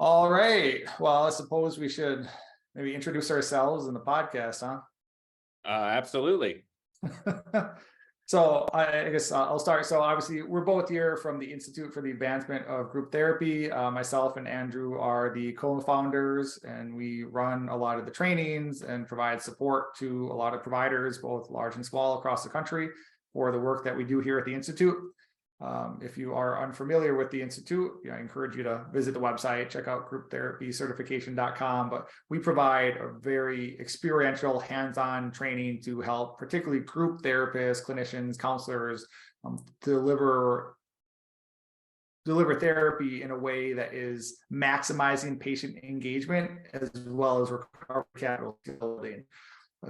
All right. Well, I suppose we should maybe introduce ourselves in the podcast, huh? Absolutely. So I guess I'll start. So obviously, we're both here from the Institute for the Advancement of Group Therapy. Myself and Andrew are the co-founders, and we run a lot of the trainings and provide support to a lot of providers, both large and small, across the country for the work that we do here at the Institute. If you are unfamiliar with the Institute, I encourage you to visit the website, check out grouptherapycertification.com. But we provide a very experiential, hands-on training to help particularly group therapists, clinicians, counselors deliver therapy in a way that is maximizing patient engagement as well as recovery capital building.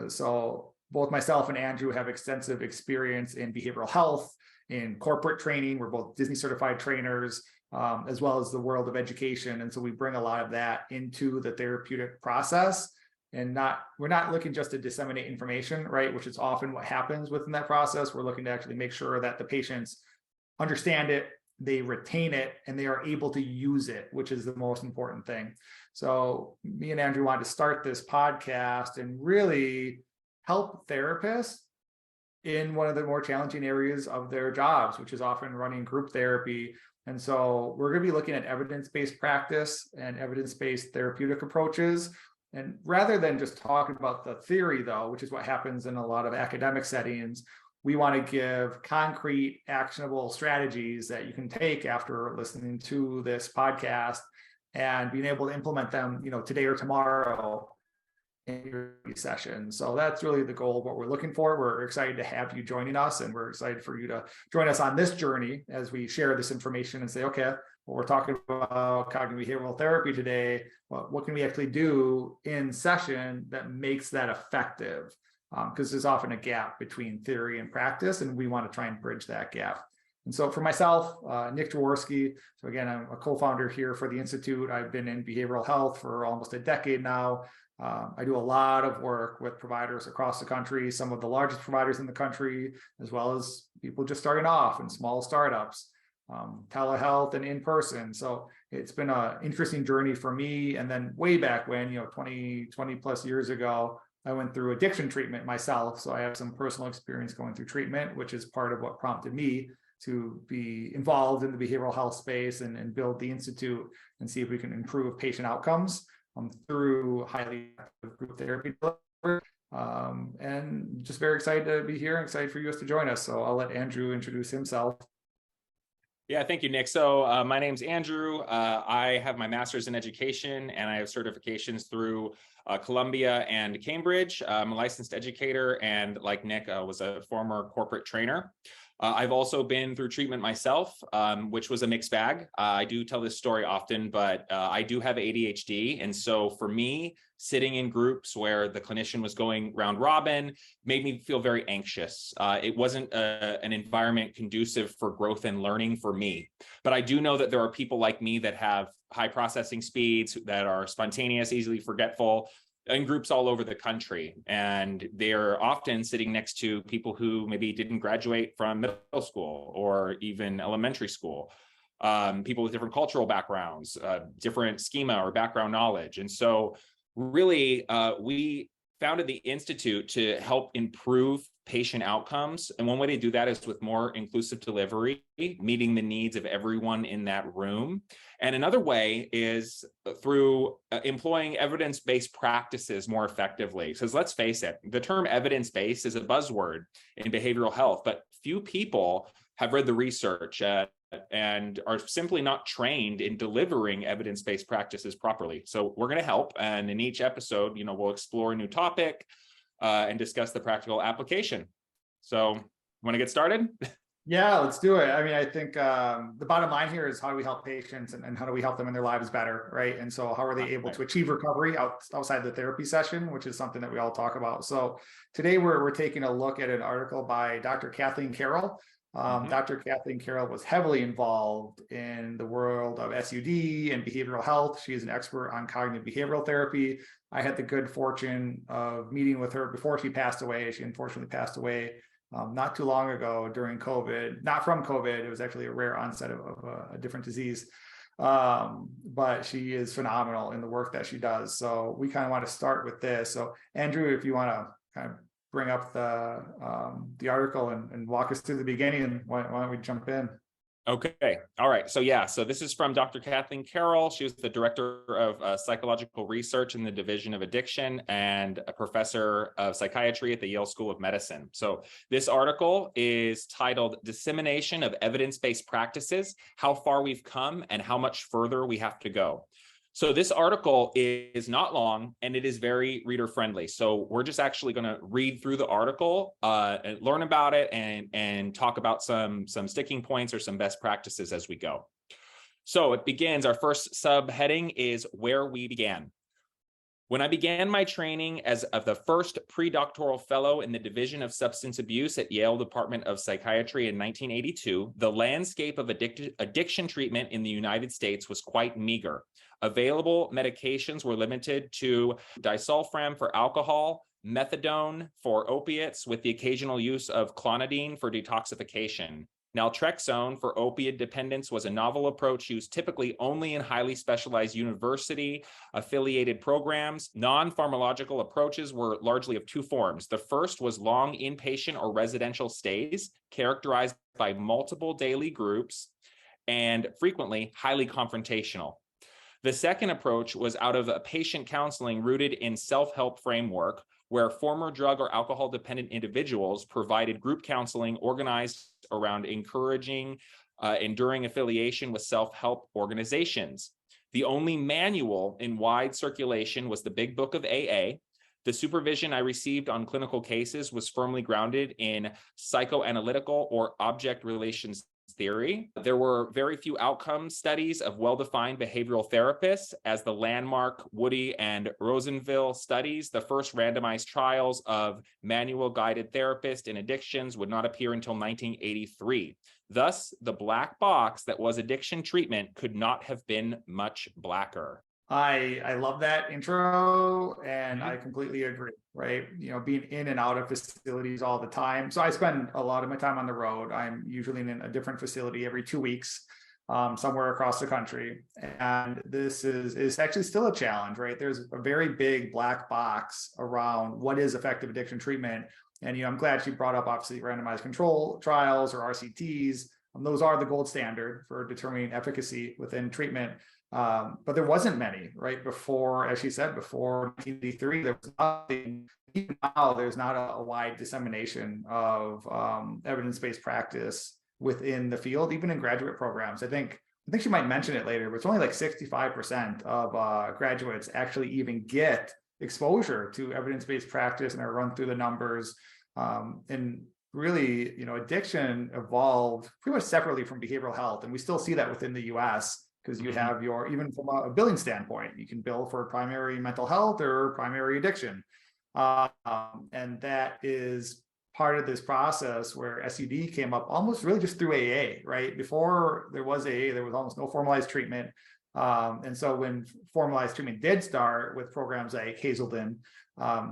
So both myself and Andrew have extensive experience in behavioral health, in corporate training. We're both Disney certified trainers, as well as the world of education. And so we bring a lot of that into the therapeutic process, and we're not looking just to disseminate information, right? Which is often what happens within that process. We're looking to actually make sure that the patients understand it, they retain it, and they are able to use it, which is the most important thing. So me and Andrew wanted to start this podcast and really help therapists in one of the more challenging areas of their jobs, which is often running group therapy. And so we're going to be looking at evidence-based practice and evidence-based therapeutic approaches. And rather than just talking about the theory, though, which is what happens in a lot of academic settings, we want to give concrete, actionable strategies that you can take after listening to this podcast and being able to implement them, today or tomorrow in your session. So that's really the goal of what we're looking for. We're excited to have you joining us, and we're excited for you to join us on this journey as we share this information and say, okay, well, we're talking about cognitive behavioral therapy today. Well, what can we actually do in session that makes that effective? Because there's often a gap between theory and practice, and we want to try and bridge that gap. And so for myself, Nick Jaworski, so again, I'm a co-founder here for the Institute. I've been in behavioral health for almost a decade now. I do a lot of work with providers across the country, some of the largest providers in the country, as well as people just starting off and small startups, telehealth and in person. So it's been an interesting journey for me. And then way back when, 20 plus years ago, I went through addiction treatment myself. So I have some personal experience going through treatment, which is part of what prompted me to be involved in the behavioral health space and build the Institute and see if we can improve patient outcomes through highly effective group therapy delivery. And just very excited to be here and excited for you guys to join us. So I'll let Andrew introduce himself. Yeah, thank you, Nick. So my name's Andrew. I have my master's in education, and I have certifications through Columbia and Cambridge. I'm a licensed educator, and like Nick, was a former corporate trainer. I've also been through treatment myself, which was a mixed bag. I do tell this story often, but I do have ADHD. And so for me, sitting in groups where the clinician was going round robin made me feel very anxious. It wasn't an environment conducive for growth and learning for me. But I do know that there are people like me that have high processing speeds, that are spontaneous, easily forgetful, in groups all over the country. And they're often sitting next to people who maybe didn't graduate from middle school or even elementary school, people with different cultural backgrounds, different schema or background knowledge. And so really, we founded the Institute to help improve patient outcomes. And one way to do that is with more inclusive delivery, meeting the needs of everyone in that room. And another way is through employing evidence-based practices more effectively. Because let's face it, the term evidence-based is a buzzword in behavioral health, but few people have read the research and are simply not trained in delivering evidence-based practices properly. So we're going to help. And in each episode, we'll explore a new topic and discuss the practical application. So want to get started? Yeah, let's do it. I mean, I think the bottom line here is how do we help patients and how do we help them in their lives better, right? And so how are they able to achieve recovery outside the therapy session, which is something that we all talk about. So today we're taking a look at an article by Dr. Kathleen Carroll. Dr. Kathleen Carroll was heavily involved in the world of SUD and behavioral health. She is an expert on cognitive behavioral therapy. I had the good fortune of meeting with her before she passed away. She unfortunately passed away not too long ago during COVID, not from COVID. It was actually a rare onset of a different disease. but she is phenomenal in the work that she does. So we kind of want to start with this. So Andrew, if you want to kind of bring up the article and walk us through the beginning, and why don't we jump in? Okay. All right. So yeah, so this is from Dr. Kathleen Carroll. She was the director of psychological research in the Division of Addiction and a professor of psychiatry at the Yale School of Medicine. So this article is titled Dissemination of Evidence-Based Practices, How Far We've Come and How Much Further We Have to Go. So this article is not long and it is very reader friendly. So we're just actually going to read through the article, and learn about it and talk about some sticking points or some best practices as we go. So it begins, our first subheading is where we began. When I began my training as the first pre-doctoral fellow in the Division of Substance Abuse at Yale Department of Psychiatry in 1982, the landscape of addiction treatment in the United States was quite meager. Available medications were limited to disulfiram for alcohol, methadone for opiates, with the occasional use of clonidine for detoxification. Naltrexone for opioid dependence was a novel approach used typically only in highly specialized university-affiliated programs. Non-pharmacological approaches were largely of two forms. The first was long inpatient or residential stays, characterized by multiple daily groups and frequently highly confrontational. The second approach was out of a patient counseling rooted in self-help framework, where former drug or alcohol dependent individuals provided group counseling organized around encouraging enduring affiliation with self-help organizations. The only manual in wide circulation was the Big Book of AA. The supervision I received on clinical cases was firmly grounded in psychoanalytical or object relations theory. There were very few outcome studies of well-defined behavioral therapists, as the landmark Woody and Rosenville studies, the first randomized trials of manual guided therapists in addictions, would not appear until 1983. Thus, the black box that was addiction treatment could not have been much blacker. I love that intro, and I completely agree, right? You know, being in and out of facilities all the time. So I spend a lot of my time on the road. I'm usually in a different facility every 2 weeks, somewhere across the country. And this is actually still a challenge, right? There's a very big black box around what is effective addiction treatment. And, I'm glad she brought up, obviously, randomized control trials, or RCTs. Those are the gold standard for determining efficacy within treatment. But there wasn't many, right? Before, as she said, before 1983, there was nothing. Even now, there's not a wide dissemination of evidence-based practice within the field, even in graduate programs. I think she might mention it later, but it's only like 65% of graduates actually even get exposure to evidence-based practice, and I run through the numbers. And really, addiction evolved pretty much separately from behavioral health, and we still see that within the US. Because you have even from a billing standpoint, you can bill for primary mental health or primary addiction. And that is part of this process where SED came up almost really just through AA, right? Before there was AA, there was almost no formalized treatment. And so when formalized treatment did start with programs like Hazelden,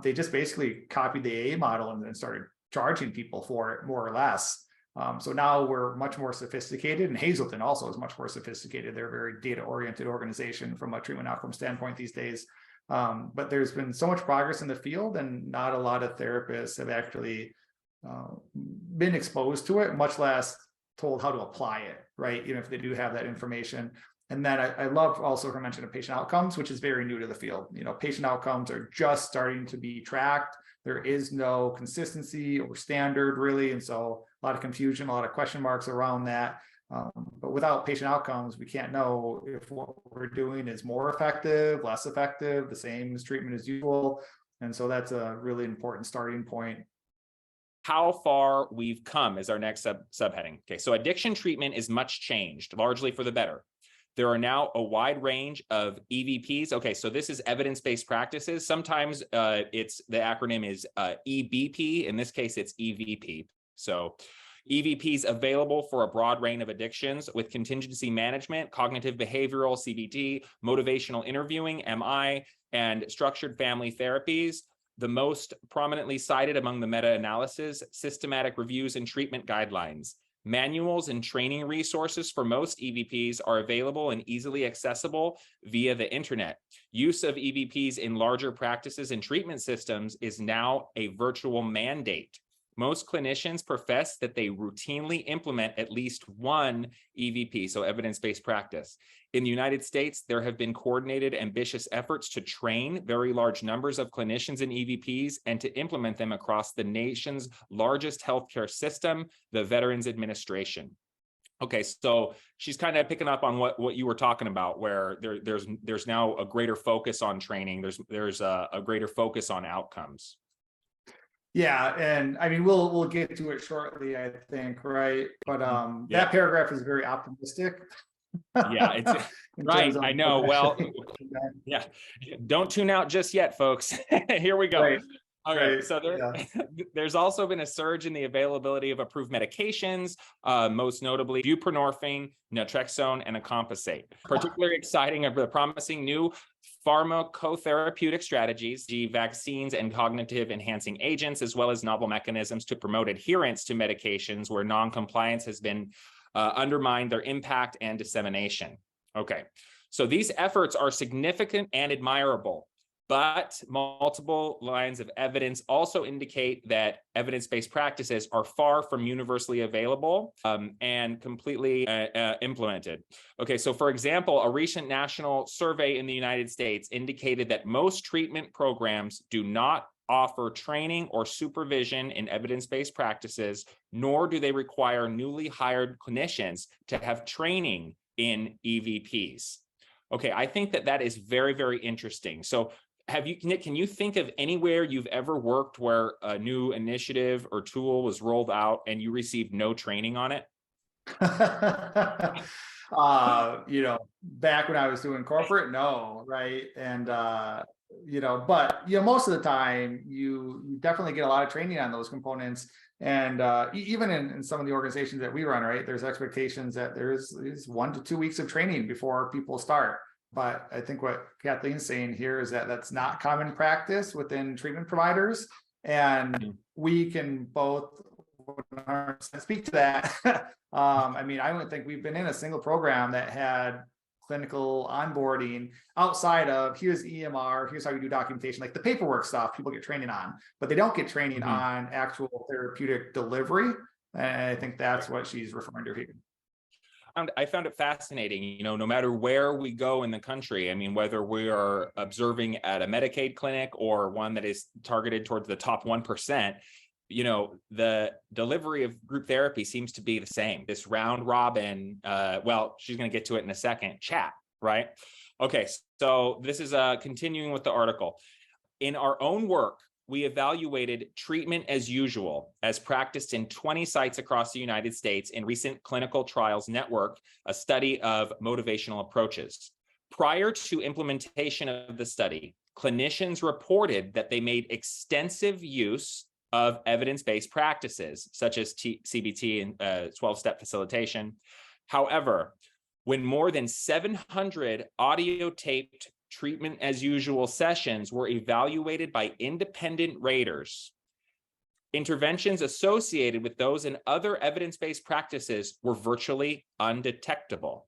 they just basically copied the AA model and then started charging people for it, more or less. So now we're much more sophisticated, and Hazelden also is much more sophisticated. They're a very data-oriented organization from a treatment outcome standpoint these days. But there's been so much progress in the field, and not a lot of therapists have actually been exposed to it, much less told how to apply it, right? If they do have that information. And then I love also her mention of patient outcomes, which is very new to the field. Patient outcomes are just starting to be tracked. There is no consistency or standard, really. And so a lot of confusion, a lot of question marks around that. But without patient outcomes, we can't know if what we're doing is more effective, less effective, the same as treatment as usual. And so that's a really important starting point. How far we've come is our next subheading. Okay, so addiction treatment is much changed, largely for the better. There are now a wide range of EBPs. Okay, so this is evidence-based practices. Sometimes the acronym is EBP. In this case, it's EVP. So EVPs available for a broad range of addictions with contingency management, cognitive behavioral, CBT, motivational interviewing, MI, and structured family therapies. The most prominently cited among the meta-analysis, systematic reviews and treatment guidelines. Manuals and training resources for most EBPs are available and easily accessible via the internet. Use of EBPs in larger practices and treatment systems is now a virtual mandate. Most clinicians profess that they routinely implement at least one EBP, so evidence-based practice. In the United States, there have been coordinated, ambitious efforts to train very large numbers of clinicians in EBPs and to implement them across the nation's largest healthcare system, the Veterans Administration. Okay, so she's kind of picking up on what you were talking about, where there's now a greater focus on training. There's a greater focus on outcomes. Yeah, and I mean we'll get to it shortly, I think, right? But that paragraph is very optimistic. Yeah, it's right. I know. Well, yeah, don't tune out just yet, folks. Here we go. Right. Okay, Right. so there's also been a surge in the availability of approved medications, most notably buprenorphine, naltrexone, and acamprosate. Particularly exciting are the promising new pharmacotherapeutic strategies, vaccines and cognitive enhancing agents, as well as novel mechanisms to promote adherence to medications where non-compliance has been undermined their impact and dissemination. Okay, so these efforts are significant and admirable, but multiple lines of evidence also indicate that evidence-based practices are far from universally available and completely implemented. Okay, so for example, a recent national survey in the United States indicated that most treatment programs do not offer training or supervision in evidence-based practices, nor do they require newly hired clinicians to have training in EVPs. Okay, I think that is very, very interesting. So Nick, can you think of anywhere you've ever worked where a new initiative or tool was rolled out and you received no training on it? You know, back when I was doing corporate, no, right? And but most of the time you definitely get a lot of training on those components. And even in some of the organizations that we run, right, there's expectations that there's 1 to 2 weeks of training before people start. But I think what Kathleen's saying here is that that's not common practice within treatment providers. And we can both speak to that. I mean, I don't think we've been in a single program that had clinical onboarding outside of here's EMR, here's how you do documentation, like the paperwork stuff people get training on, but they don't get training on actual therapeutic delivery. And I think that's what she's referring to here. I found it fascinating, no matter where we go in the country, I mean, whether we are observing at a Medicaid clinic or one that is targeted towards the top 1%, the delivery of group therapy seems to be the same. This round robin, well, she's going to get to it in a second, chat, right? Okay, so this is continuing with the article. In our own work, we evaluated treatment as usual as practiced in 20 sites across the United States in recent Clinical Trials Network, a study of motivational approaches. Prior to implementation of the study, clinicians reported that they made extensive use of evidence-based practices, such as CBT and 12-step facilitation. However, when more than 700 audio-taped treatment as usual sessions were evaluated by independent raters, interventions associated with those and other evidence-based practices were virtually undetectable.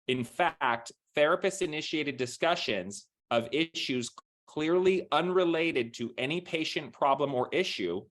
In fact, therapist-initiated discussions of issues clearly unrelated to any patient problem or issue,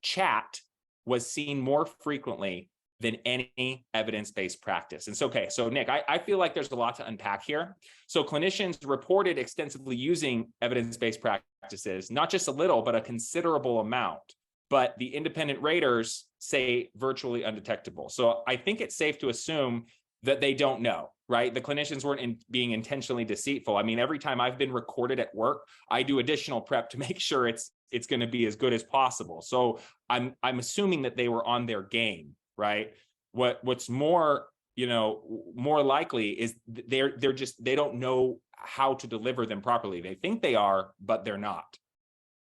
chat, was seen more frequently than any evidence-based practice. And so, okay, so Nick, I feel like there's a lot to unpack here. So clinicians reported extensively using evidence-based practices, not just a little, but a considerable amount. But the independent raters say virtually undetectable. So I think it's safe to assume that they don't know, right? The clinicians weren't being intentionally deceitful. I mean, every time I've been recorded at work, I do additional prep to make sure it's going to be as good as possible. So I'm assuming that they were on their game, right? What's more, more likely is they don't know how to deliver them properly. They think they are, but they're not.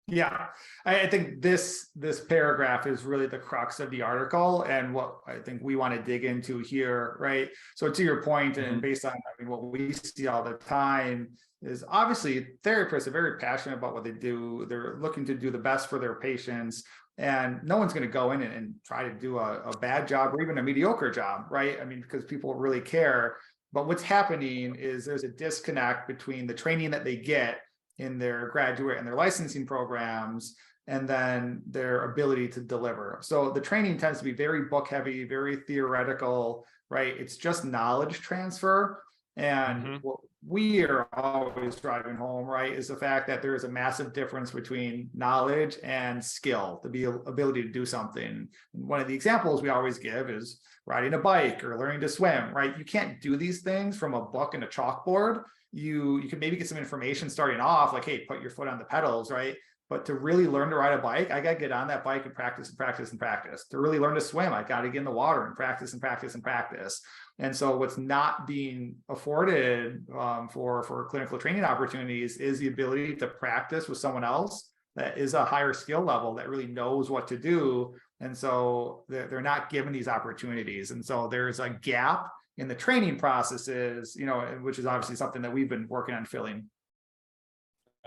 Yeah, I think this paragraph is really the crux of the article and what I think we want to dig into here, right? So to your point, and based on what we see all the time, is obviously therapists are very passionate about what they do. They're looking to do the best for their patients, And no one's going to go in and try to do a bad job or even a mediocre job, right? I mean, because people really care. But what's happening is there's a disconnect between the training that they get in their graduate and their licensing programs and then their ability to deliver. So the training tends to be very book heavy, very theoretical, right? It's just knowledge transfer. And what we are always driving home, right, is the fact that there is a massive difference between knowledge and skill, the ability to do something. One of the examples we always give is riding a bike or learning to swim, right? You can't do these things from a book and a chalkboard. You can maybe get some information starting off, like, hey, put your foot on the pedals, right? But to really learn to ride a bike, I got to get on that bike and practice and practice and practice. To really learn to swim, I got to get in the water and practice and practice and practice. And so what's not being afforded for clinical training opportunities is the ability to practice with someone else that is a higher skill level that really knows what to do. And so they're not given these opportunities. And so there's a gap in the training processes, which is obviously something that we've been working on filling.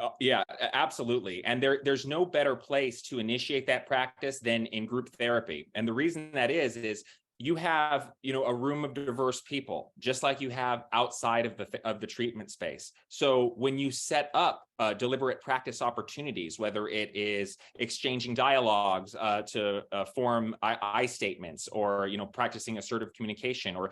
Oh, yeah, absolutely. And there's no better place to initiate that practice than in group therapy. And the reason that is you have, a room of diverse people, just like you have outside of the treatment space. So when you set up deliberate practice opportunities, whether it is exchanging dialogues to form I statements, or practicing assertive communication, or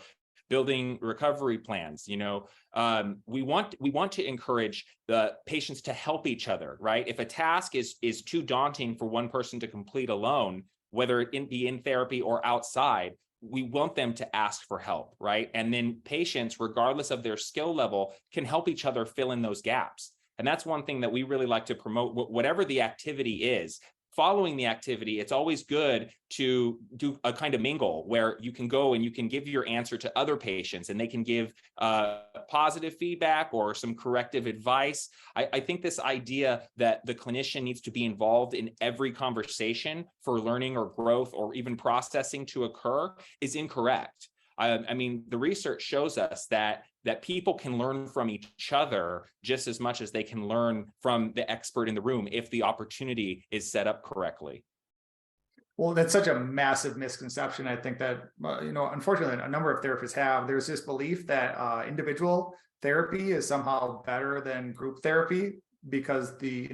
building recovery plans, we want to encourage the patients to help each other, right? If a task is too daunting for one person to complete alone, whether it be in therapy or outside, we want them to ask for help, right? And then patients, regardless of their skill level, can help each other fill in those gaps. And that's one thing that we really like to promote. Whatever the activity is, following the activity, it's always good to do a kind of mingle where you can go and you can give your answer to other patients and they can give positive feedback or some corrective advice. I think this idea that the clinician needs to be involved in every conversation for learning or growth or even processing to occur is incorrect. I mean, the research shows us that people can learn from each other just as much as they can learn from the expert in the room if the opportunity is set up correctly. Well, that's such a massive misconception. I think that, unfortunately, a number of therapists have. There's this belief that individual therapy is somehow better than group therapy because the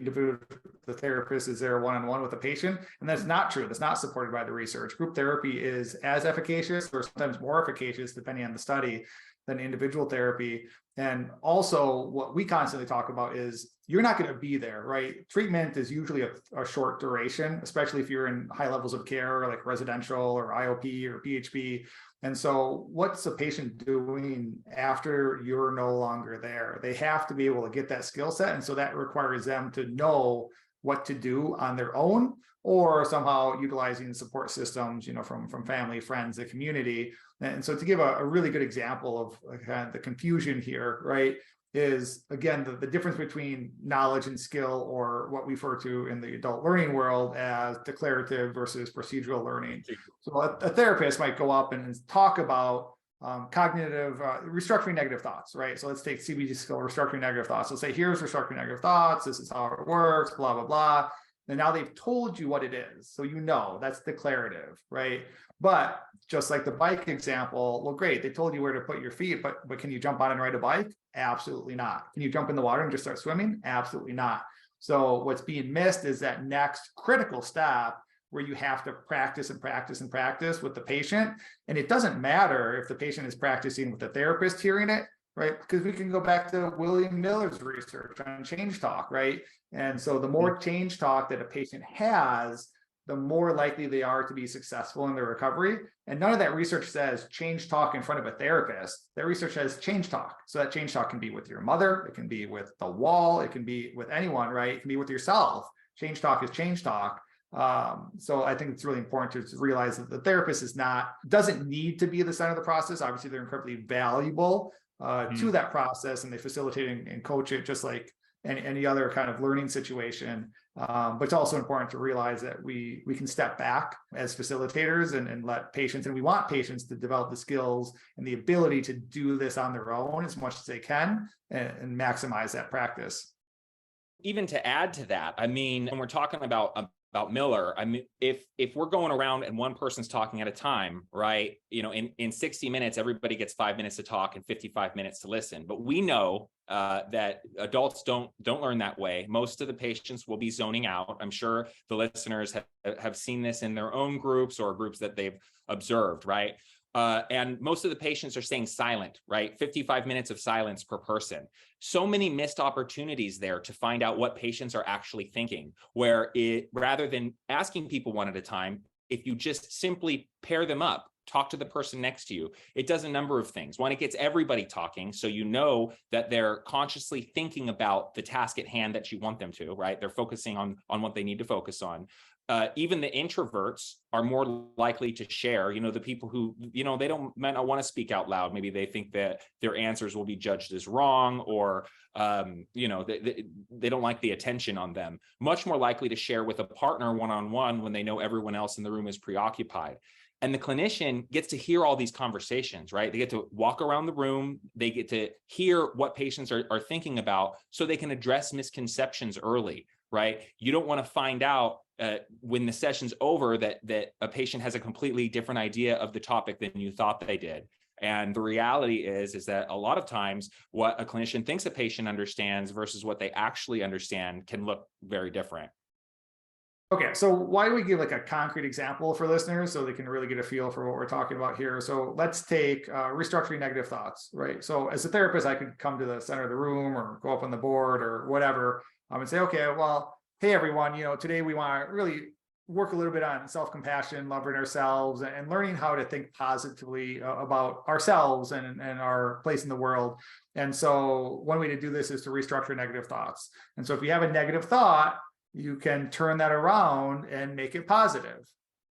therapist is there one-on-one with the patient. And that's not true. That's not supported by the research. Group therapy is as efficacious or sometimes more efficacious, depending on the study, than individual therapy. And also what we constantly talk about is you're not going to be there, right? Treatment is usually a short duration, especially if you're in high levels of care, like residential or IOP or PHP. And so what's the patient doing after you're no longer there? They have to be able to get that skill set. And so that requires them to know what to do on their own, or somehow utilizing support systems, from family, friends, the community. And so to give a really good example of kind of the confusion here, right, is again, the difference between knowledge and skill, or what we refer to in the adult learning world as declarative versus procedural learning. So a therapist might go up and talk about cognitive restructuring negative thoughts, right? So let's take CBT skill, restructuring negative thoughts. So say, here's restructuring negative thoughts. This is how it works, blah, blah, blah. And now they've told you what it is. So that's declarative, right? But just like the bike example, well, great, they told you where to put your feet, but can you jump on and ride a bike? Absolutely not. Can you jump in the water and just start swimming? Absolutely not. So what's being missed is that next critical step where you have to practice and practice and practice with the patient. And it doesn't matter if the patient is practicing with the therapist hearing it, right? Because we can go back to William Miller's research on change talk, right? And so the more change talk that a patient has, the more likely they are to be successful in their recovery. And none of that research says change talk in front of a therapist. That research says change talk. So that change talk can be with your mother, it can be with the wall, it can be with anyone, right? It can be with yourself. Change talk is change talk. So I think it's really important to realize that the therapist doesn't need to be the center of the process. Obviously, they're incredibly valuable to that process, and they facilitate and coach it just like any other kind of learning situation. But it's also important to realize that we can step back as facilitators and let patients, and we want patients to develop the skills and the ability to do this on their own as much as they can and maximize that practice. Even to add to that, I mean, when we're talking about Miller. I mean, if we're going around and one person's talking at a time, right? In 60 minutes, everybody gets 5 minutes to talk and 55 minutes to listen. But we know that adults don't learn that way. Most of the patients will be zoning out. I'm sure the listeners have seen this in their own groups or groups that they've observed, right? And most of the patients are staying silent, right? 55 minutes of silence per person. So many missed opportunities there to find out what patients are actually thinking, where rather than asking people one at a time, if you just simply pair them up, talk to the person next to you, it does a number of things. One, it gets everybody talking, so you know that they're consciously thinking about the task at hand that you want them to, right? They're focusing on what they need to focus on. Even the introverts are more likely to share, the people who, they might not want to speak out loud. Maybe they think that their answers will be judged as wrong, or, they don't like the attention on them. Much more likely to share with a partner one-on-one when they know everyone else in the room is preoccupied. And the clinician gets to hear all these conversations, right? They get to walk around the room. They get to hear what patients are thinking about, so they can address misconceptions early, right? You don't want to find out when the session's over that a patient has a completely different idea of the topic than you thought they did. And the reality is that a lot of times what a clinician thinks a patient understands versus what they actually understand can look very different. Okay, so why do we give like a concrete example for listeners so they can really get a feel for what we're talking about here? So let's take restructuring negative thoughts, right? So as a therapist, I could come to the center of the room or go up on the board or whatever and say, okay, well, hey, everyone, today we want to really work a little bit on self-compassion, loving ourselves, and learning how to think positively about ourselves and our place in the world. And so one way to do this is to restructure negative thoughts. And so if you have a negative thought, you can turn that around and make it positive,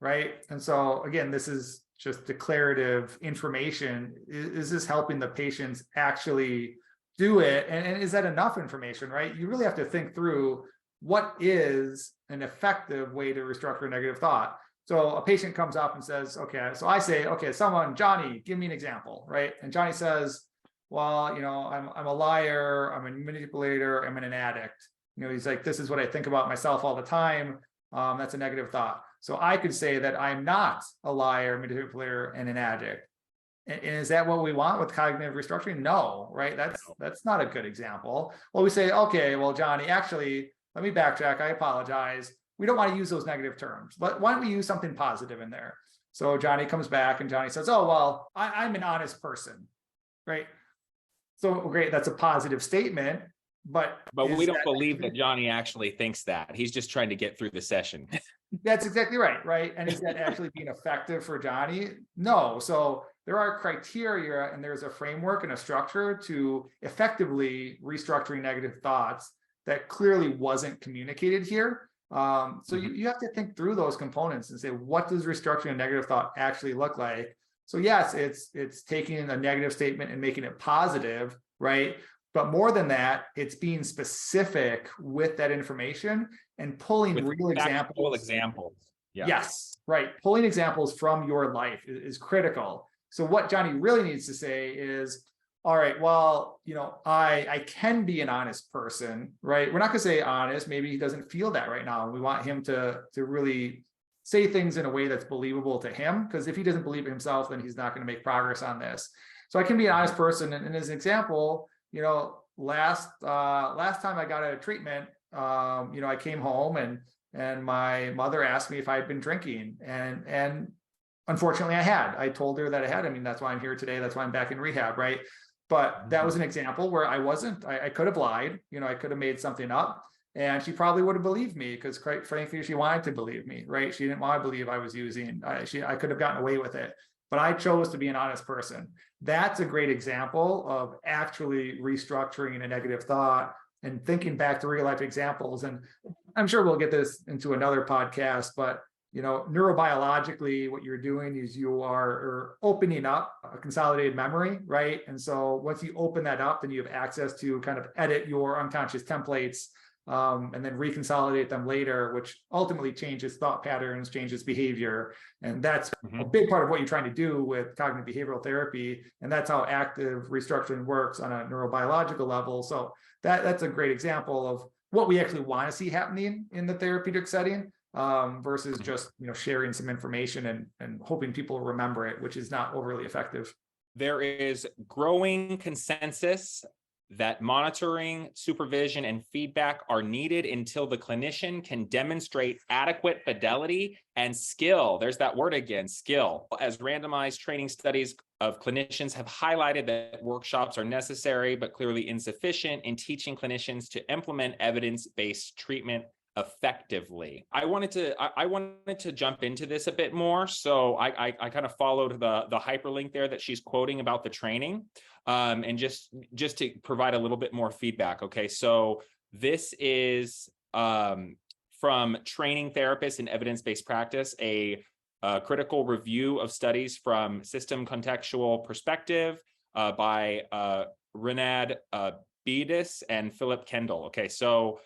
right? And so again, this is just declarative information. Is this helping the patients actually do it? And is that enough information, right? You really have to think through what is an effective way to restructure a negative thought. So a patient comes up and says, okay, so I say, okay, Johnny, give me an example, right? And Johnny says, well, I'm a liar, I'm a manipulator, I'm an addict. He's like, this is what I think about myself all the time. That's a negative thought. So I could say that I'm not a liar, manipulator, and an addict. And is that what we want with cognitive restructuring? No, right? That's not a good example. Well, we say, okay, well, Johnny, actually, let me backtrack. I apologize. We don't want to use those negative terms, but why don't we use something positive in there? So Johnny comes back and Johnny says, oh, well, I'm an honest person, right? So great, that's a positive statement. But we don't believe that Johnny actually thinks that. He's just trying to get through the session. That's exactly right? And is that actually being effective for Johnny? No. So there are criteria and there's a framework and a structure to effectively restructuring negative thoughts that clearly wasn't communicated here. So you have to think through those components and say, what does restructuring a negative thought actually look like? So yes, it's taking a negative statement and making it positive, right? But more than that, it's being specific with that information and pulling real examples. Yeah. Yes, right. Pulling examples from your life is critical. So what Johnny really needs to say is, all right, well, I can be an honest person, right? We're not going to say honest. Maybe he doesn't feel that right now. We want him to really say things in a way that's believable to him, because if he doesn't believe it himself, then he's not going to make progress on this. So I can be an honest person. And as an example, last time I got a treatment, I came home and my mother asked me if I had been drinking, and unfortunately I had. I told her that I had. I mean, that's why I'm here today. That's why I'm back in rehab, right? But that was an example where I wasn't. I could have lied. I could have made something up, and she probably would have believed me because, quite frankly, she wanted to believe me, right? She didn't want to believe I was using. I could have gotten away with it. But I chose to be an honest person. That's a great example of actually restructuring a negative thought and thinking back to real life examples. And I'm sure we'll get this into another podcast, but neurobiologically, what you're doing is you are opening up a consolidated memory, right? And so once you open that up, then you have access to kind of edit your unconscious templates and then reconsolidate them later, which ultimately changes thought patterns, changes behavior. And that's a big part of what you're trying to do with cognitive behavioral therapy. And that's how active restructuring works on a neurobiological level. So that's a great example of what we actually want to see happening in the therapeutic setting. versus just, sharing some information and hoping people remember it, which is not overly effective. There is growing consensus that monitoring, supervision, and feedback are needed until the clinician can demonstrate adequate fidelity and skill. There's that word again, skill. As randomized training studies of clinicians have highlighted that workshops are necessary, but clearly insufficient in teaching clinicians to implement evidence-based treatment effectively. I wanted to jump into this a bit more. So I kind of followed the hyperlink there that she's quoting about the training, and just to provide a little bit more feedback. Okay, so this is from Training Therapists in Evidence-Based Practice, a critical review of studies from system contextual perspective by Renad Beedis and Philip Kendall. Okay, so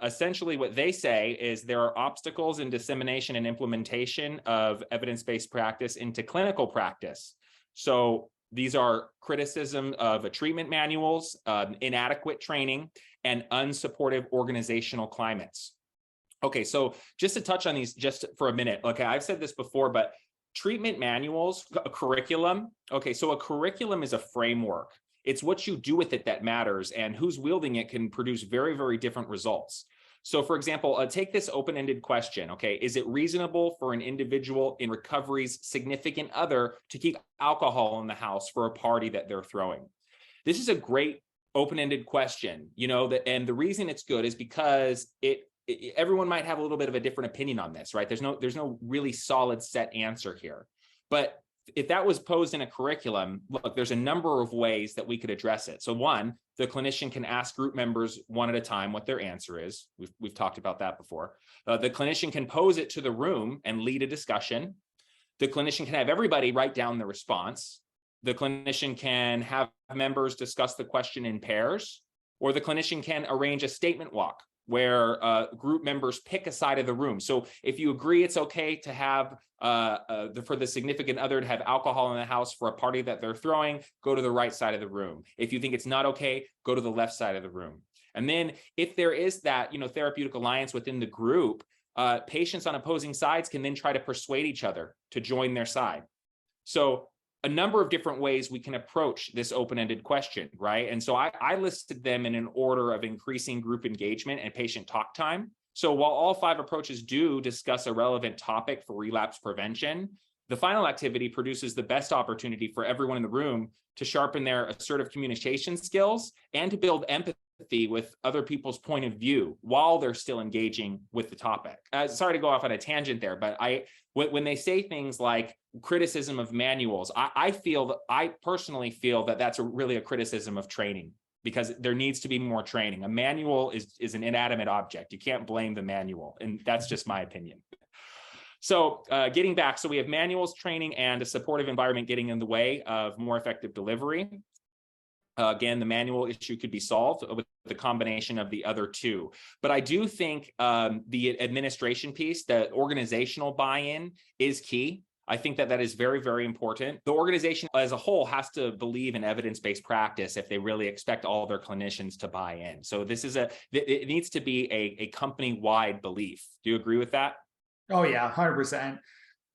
essentially what they say is there are obstacles in dissemination and implementation of evidence-based practice into clinical practice. So these are criticism of treatment manuals, inadequate training, and unsupportive organizational climates. Okay, so just to touch on these just for a minute. Okay, I've said this before, but treatment manuals, a curriculum. Okay, so a curriculum is a framework. It's what you do with it that matters, and who's wielding it can produce very, very different results. So for example, take this open-ended question, okay? Is it reasonable for an individual in recovery's significant other to keep alcohol in the house for a party that they're throwing? This is a great open-ended question, and the reason it's good is because everyone might have a little bit of a different opinion on this, right? There's no really solid set answer here. But if that was posed in a curriculum, look, there's a number of ways that we could address it. So one, the clinician can ask group members one at a time what their answer is. We've talked about that before. The clinician can pose it to the room and lead a discussion. The clinician can have everybody write down the response. The clinician can have members discuss the question in pairs, or the clinician can arrange a statement walk where group members pick a side of the room. So if you agree it's okay to have for the significant other to have alcohol in the house for a party that they're throwing, go to the right side of the room. If you think it's not okay, go to the left side of the room. And then if there is that therapeutic alliance within the group, patients on opposing sides can then try to persuade each other to join their side. So a number of different ways we can approach this open-ended question, right? And so I listed them in an order of increasing group engagement and patient talk time. So while all 5 approaches do discuss a relevant topic for relapse prevention, the final activity produces the best opportunity for everyone in the room to sharpen their assertive communication skills and to build empathy with other people's point of view while they're still engaging with the topic. Sorry to go off on a tangent there, but when they say things like criticism of manuals, I personally feel that that's really a criticism of training, because there needs to be more training. A manual is an inanimate object. You can't blame the manual, and that's just my opinion. So getting back, so we have manuals, training, and a supportive environment getting in the way of more effective delivery. Again, the manual issue could be solved with the combination of the other two. But I do think the administration piece, the organizational buy-in, is key. I think that is very, very important. The organization as a whole has to believe in evidence-based practice if they really expect all their clinicians to buy in. So it needs to be a company-wide belief. Do you agree with that? Oh yeah, 100%.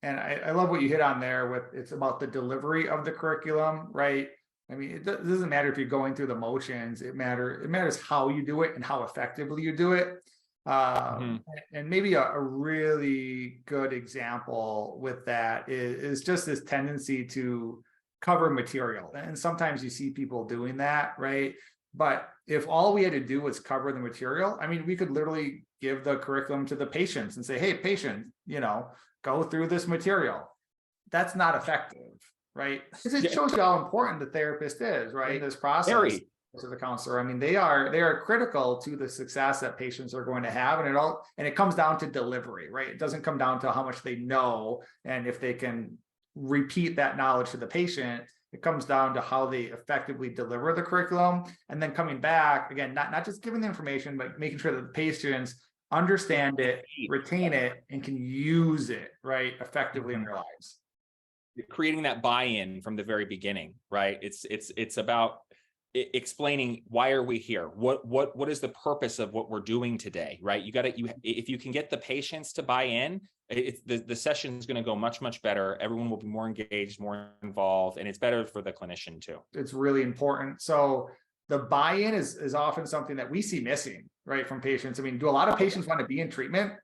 And I love what you hit on there with it's about the delivery of the curriculum, right? I mean, it doesn't matter if you're going through the motions. It matters how you do it and how effectively you do it. And maybe a really good example with that is just this tendency to cover material. And sometimes you see people doing that, right? But if all we had to do was cover the material, I mean, we could literally give the curriculum to the patients and say, hey, patient, go through this material. That's not effective, right? Because it shows you how important the therapist is, right? In this process. To the counselor. I mean, they are critical to the success that patients are going to have. And it comes down to delivery, right? It doesn't come down to how much they know and if they can repeat that knowledge to the patient. It comes down to how they effectively deliver the curriculum, and then coming back again, not just giving the information, but making sure that the patients understand it, retain it, and can use it right effectively in their lives. Creating that buy-in from the very beginning, right? It's about explaining why are we here, what is the purpose of what we're doing today, right? If you can get the patients to buy in, the session is going to go much better. Everyone will be more engaged, more involved, and it's better for the clinician too. It's really important. So the buy-in is often something that we see missing, right, from patients. I mean, do a lot of patients want to be in treatment?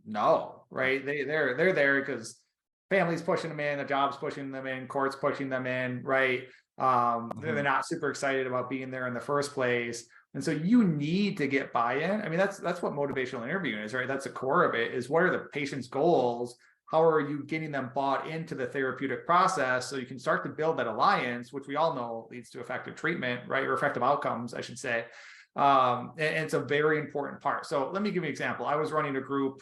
No, right? They're there because family's pushing them in, the job's pushing them in, court's pushing them in, right? They're not super excited about being there in the first place. And so you need to get buy-in. I mean, that's what motivational interviewing is, right? That's the core of it, is what are the patient's goals? How are you getting them bought into the therapeutic process so you can start to build that alliance, which we all know leads to effective treatment, right? Or effective outcomes, I should say. And it's a very important part. So let me give you an example. I was running a group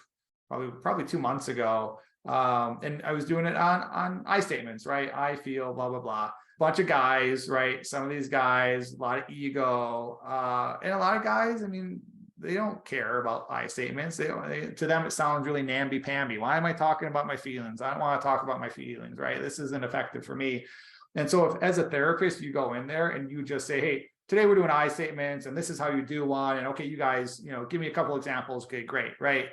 probably 2 months ago, and I was doing it on I statements, right? I feel blah, blah, blah. Bunch of guys, right? Some of these guys, a lot of ego, and a lot of guys, I mean, they don't care about I statements. To them, it sounds really namby-pamby. Why am I talking about my feelings? I don't want to talk about my feelings, right? This isn't effective for me. And so if as a therapist, you go in there and you just say, hey, today we're doing I statements and this is how you do one. And okay, you guys, give me a couple examples. Okay, great, right?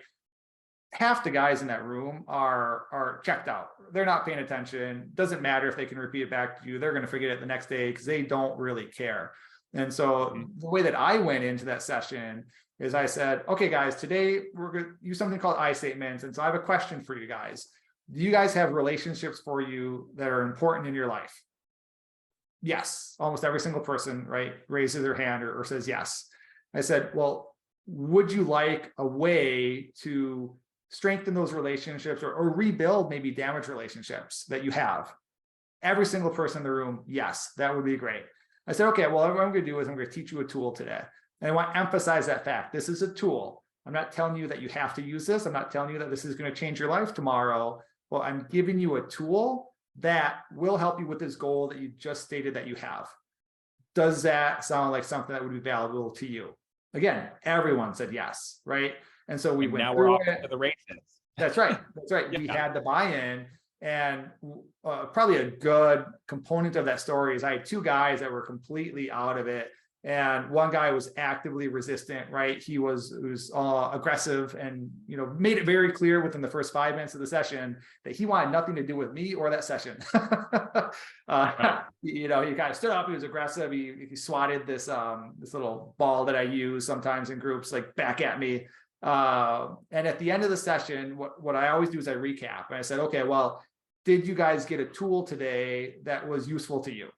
Half the guys in that room are checked out. They're not paying attention. Doesn't matter if they can repeat it back to you. They're going to forget it the next day because they don't really care. And so the way that I went into that session is I said, okay, guys, today we're going to use something called I statements. And so I have a question for you guys. Do you guys have relationships for you that are important in your life? Yes. Almost every single person, right, raises their hand or says yes. I said, well, would you like a way to strengthen those relationships or rebuild maybe damaged relationships that you have? Every single person in the room, yes, that would be great. I said, okay, well, what I'm going to do is I'm going to teach you a tool today. And I want to emphasize that fact. This is a tool. I'm not telling you that you have to use this. I'm not telling you that this is going to change your life tomorrow. Well, I'm giving you a tool that will help you with this goal that you just stated that you have. Does that sound like something that would be valuable to you? Again, everyone said yes, right? And so we went through it. To the races. That's right. That's right. Yeah. We had the buy-in, and probably a good component of that story is I had 2 guys that were completely out of it. And one guy was actively resistant, right? He was aggressive and, made it very clear within the first 5 minutes of the session that he wanted nothing to do with me or that session. He kind of stood up, he was aggressive. He swatted this little ball that I use sometimes in groups, like back at me. And at the end of the session, what I always do is I recap. And I said, okay, well, did you guys get a tool today that was useful to you?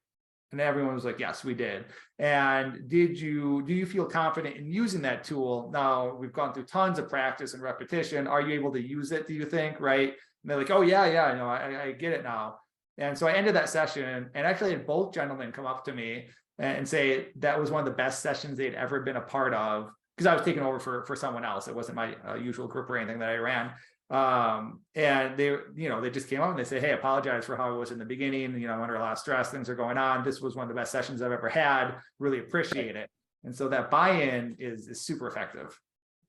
And everyone was like, yes, we did. And do you feel confident in using that tool? Now, we've gone through tons of practice and repetition. Are you able to use it, do you think, right? And they're like, oh, yeah, I get it now. And so I ended that session, and actually had both gentlemen come up to me and say that was one of the best sessions they'd ever been a part of, because I was taking over for someone else. It wasn't my usual group or anything that I ran. And they just came up and they say, hey, apologize for how I was in the beginning, under a lot of stress, things are going on. This was one of the best sessions I've ever had. Really appreciate it. And so that buy-in is super effective.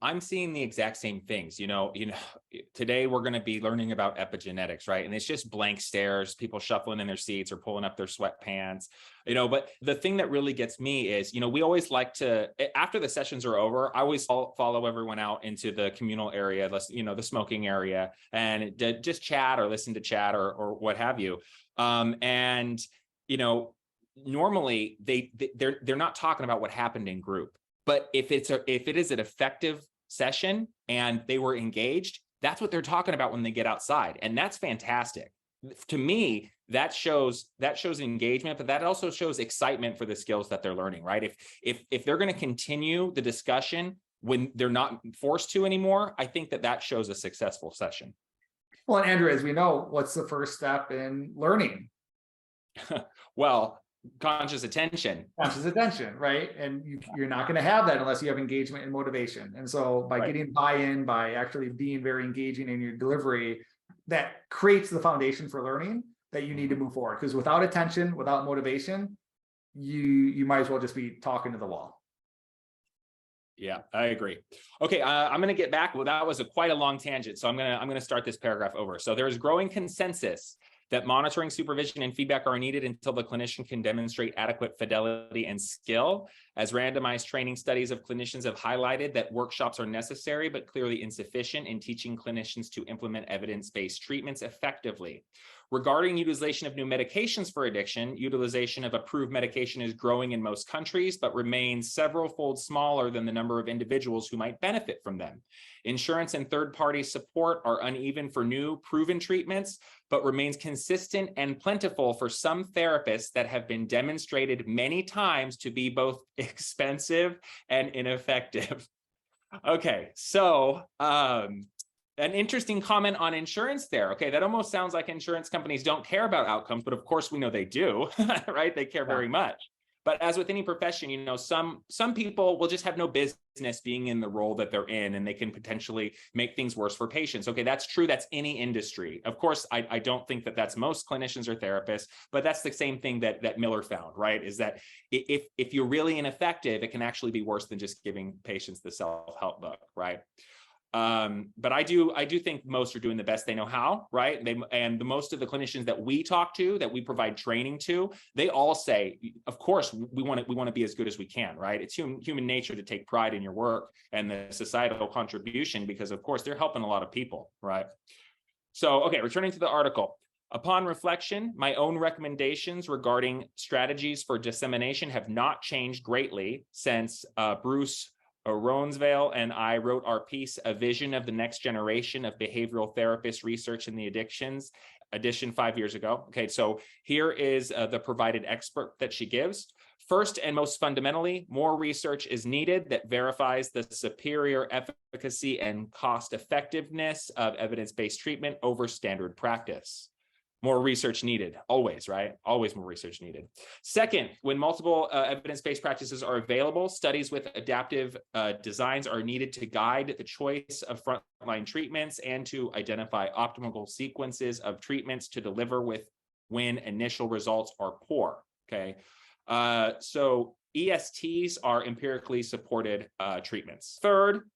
I'm seeing the exact same things. Today we're going to be learning about epigenetics, right? And it's just blank stares, people shuffling in their seats or pulling up their sweatpants, but the thing that really gets me is, we always like to, after the sessions are over, I always follow everyone out into the communal area, the smoking area, and just chat or listen to chat or what have you. Normally they're not talking about what happened in group. But if it is an effective session and they were engaged, that's what they're talking about when they get outside. And that's fantastic. To me, that shows engagement, but that also shows excitement for the skills that they're learning, right? If they're going to continue the discussion when they're not forced to anymore, I think that shows a successful session. Well, and Andrew, as we know, what's the first step in learning? Well, conscious attention, right? And you're not going to have that unless you have engagement and motivation. And so by getting buy-in, by actually being very engaging in your delivery, that creates the foundation for learning that you need to move forward. Because without attention, without motivation, you might as well just be talking to the wall. Yeah, I agree. Okay, I'm going to get back. Well, that was quite a long tangent. So I'm going to start this paragraph over. So there's growing consensus that monitoring, supervision, and feedback are needed until the clinician can demonstrate adequate fidelity and skill. As randomized training studies of clinicians have highlighted, that workshops are necessary but clearly insufficient in teaching clinicians to implement evidence-based treatments effectively. Regarding utilization of new medications for addiction, utilization of approved medication is growing in most countries, but remains several-fold smaller than the number of individuals who might benefit from them. Insurance and third-party support are uneven for new proven treatments, but remains consistent and plentiful for some therapists that have been demonstrated many times to be both expensive and ineffective. Okay, so an interesting comment on insurance there. Okay, that almost sounds like insurance companies don't care about outcomes, but of course we know they do, right? They care very much. But as with any profession, you know, some people will just have no business being in the role that they're in, and they can potentially make things worse for patients. Okay, that's true. That's any industry. Of course, I don't think that that's most clinicians or therapists, but that's the same thing that Miller found, right? Is that if you're really ineffective, it can actually be worse than just giving patients the self-help book, right? But I do think most are doing the best they know how, right? And the most of the clinicians that we talk to, that we provide training to, they all say, of course, we want to be as good as we can, right? It's human nature to take pride in your work and the societal contribution, because of course they're helping a lot of people, right? So, okay, returning to the article. Upon reflection, my own recommendations regarding strategies for dissemination have not changed greatly since Bruce Ronsvale and I wrote our piece, A Vision of the Next Generation of Behavioral Therapist Research in the Addictions, edition 5 years ago. Okay, so here is the provided expert that she gives. First and most fundamentally, more research is needed that verifies the superior efficacy and cost effectiveness of evidence-based treatment over standard practice. More research needed, always, right? Always more research needed. Second, when multiple evidence-based practices are available, studies with adaptive designs are needed to guide the choice of frontline treatments and to identify optimal sequences of treatments to deliver when initial results are poor, okay? So ESTs are empirically supported treatments. Third,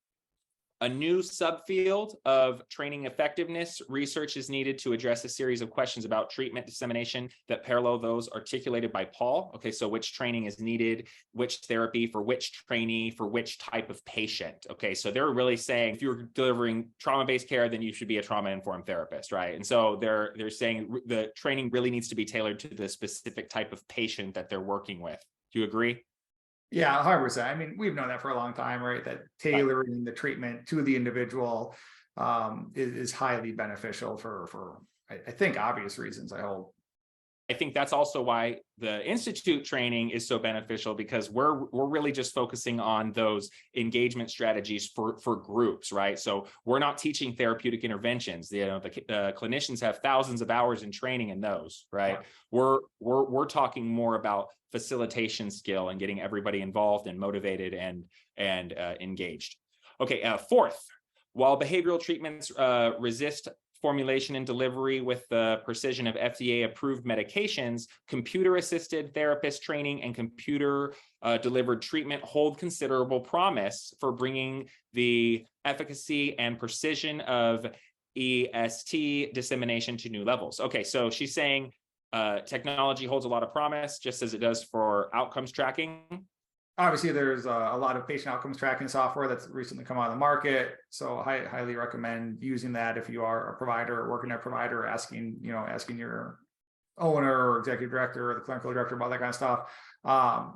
a new subfield of training effectiveness research is needed to address a series of questions about treatment dissemination that parallel those articulated by Paul. Okay, so which training is needed, which therapy for which trainee, for which type of patient. Okay, so they're really saying if you're delivering trauma-based care, then you should be a trauma-informed therapist, right? And so they're saying the training really needs to be tailored to the specific type of patient that they're working with. Do you agree? Yeah, 100%. I mean, we've known that for a long time, right? That tailoring the treatment to the individual is highly beneficial for I think obvious reasons, I hope. I think that's also why the Insitute training is so beneficial, because we're really just focusing on those engagement strategies for groups, right? So we're not teaching therapeutic interventions. You know, the clinicians have thousands of hours in training in those, right? Yeah. We're talking more about facilitation skill and getting everybody involved and motivated and engaged. Okay, fourth, while behavioral treatments resist formulation and delivery with the precision of FDA-approved medications, computer-assisted therapist training and computer-delivered treatment hold considerable promise for bringing the efficacy and precision of EST dissemination to new levels. Okay, so she's saying technology holds a lot of promise, just as it does for outcomes tracking. Obviously, there's a lot of patient outcomes tracking software that's recently come out of the market. So I highly recommend using that if you are a provider, working at a provider, asking your owner or executive director or the clinical director about that kind of stuff,